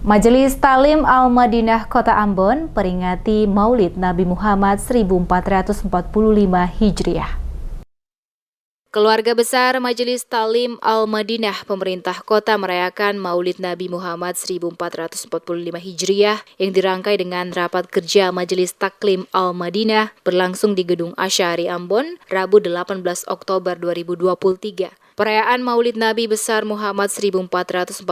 Majelis Talim Al-Madinah Kota Ambon peringati Maulid Nabi Muhammad 1445 Hijriah. Keluarga besar Majelis Talim Al-Madinah pemerintah kota merayakan Maulid Nabi Muhammad 1445 Hijriah yang dirangkai dengan rapat kerja Majelis Taklim Al-Madinah berlangsung di Gedung Asy'ari Ambon, Rabu 18 Oktober 2023. Perayaan Maulid Nabi besar Muhammad 1445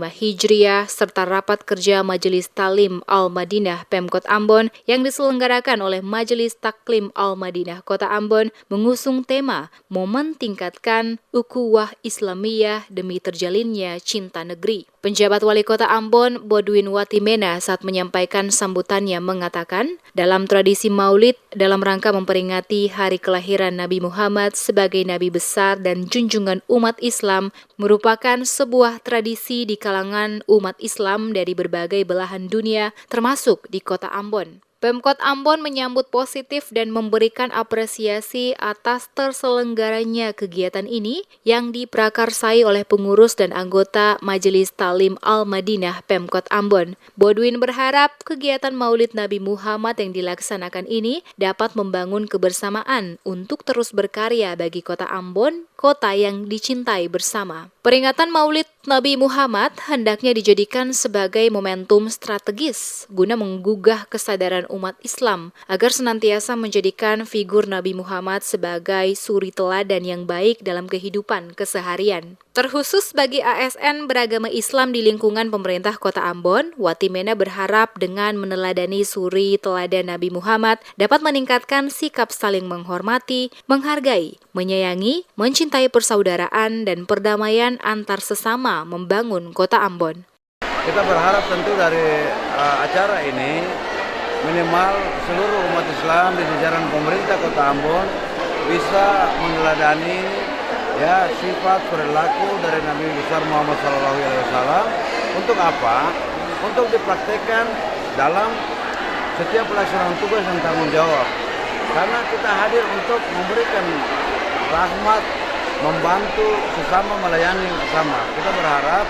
Hijriah serta rapat kerja Majelis Talim Al-Madinah Pemkot Ambon yang diselenggarakan oleh Majelis Taklim Al-Madinah Kota Ambon mengusung tema Momen Tingkatkan Ukhuwah Islamiyah demi terjalinnya cinta negeri. Penjabat Wali Kota Ambon, Bodwin Watimena, saat menyampaikan sambutannya mengatakan, dalam tradisi Maulid, dalam rangka memperingati hari kelahiran Nabi Muhammad sebagai Nabi besar dan junjungan umat Islam, merupakan sebuah tradisi di kalangan umat Islam dari berbagai belahan dunia, termasuk di Kota Ambon. Pemkot Ambon menyambut positif dan memberikan apresiasi atas terselenggaranya kegiatan ini yang diprakarsai oleh pengurus dan anggota Majelis Talim Al-Madinah Pemkot Ambon. Bodwin berharap kegiatan Maulid Nabi Muhammad yang dilaksanakan ini dapat membangun kebersamaan untuk terus berkarya bagi Kota Ambon, kota yang dicintai bersama. Peringatan Maulid Nabi Muhammad hendaknya dijadikan sebagai momentum strategis guna menggugah kesadaran umat Islam agar senantiasa menjadikan figur Nabi Muhammad sebagai suri teladan yang baik dalam kehidupan keseharian. Terkhusus bagi ASN beragama Islam di lingkungan pemerintah Kota Ambon, Watimena berharap dengan meneladani suri teladan Nabi Muhammad dapat meningkatkan sikap saling menghormati, menghargai, menyayangi, mencintai persaudaraan dan perdamaian antar sesama membangun Kota Ambon. Kita berharap tentu dari acara ini minimal seluruh umat Islam di jajaran pemerintah Kota Ambon bisa meneladani sifat perilaku dari Nabi besar Muhammad SAW. Untuk apa? Untuk dipraktekkan dalam setiap pelaksanaan tugas dan tanggung jawab. Karena kita hadir untuk memberikan rahmat, membantu sesama, melayani sesama. Kita berharap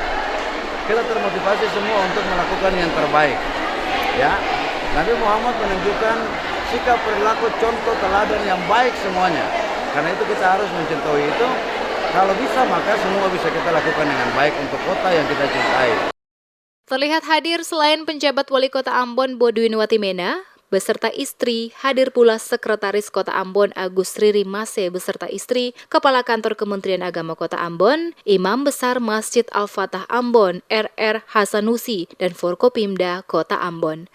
kita termotivasi semua untuk melakukan yang terbaik. Nabi Muhammad menunjukkan sikap perilaku contoh teladan yang baik semuanya. Karena itu kita harus mencontohi itu. Kalau bisa maka semua bisa kita lakukan dengan baik untuk kota yang kita cintai. Terlihat hadir selain penjabat Wali Kota Ambon Bodwin Watimena, beserta istri, hadir pula Sekretaris Kota Ambon Agus Riri Mase beserta istri, Kepala Kantor Kementerian Agama Kota Ambon, Imam Besar Masjid Al-Fatah Ambon, RR Hasanusi, dan Forkopimda Kota Ambon.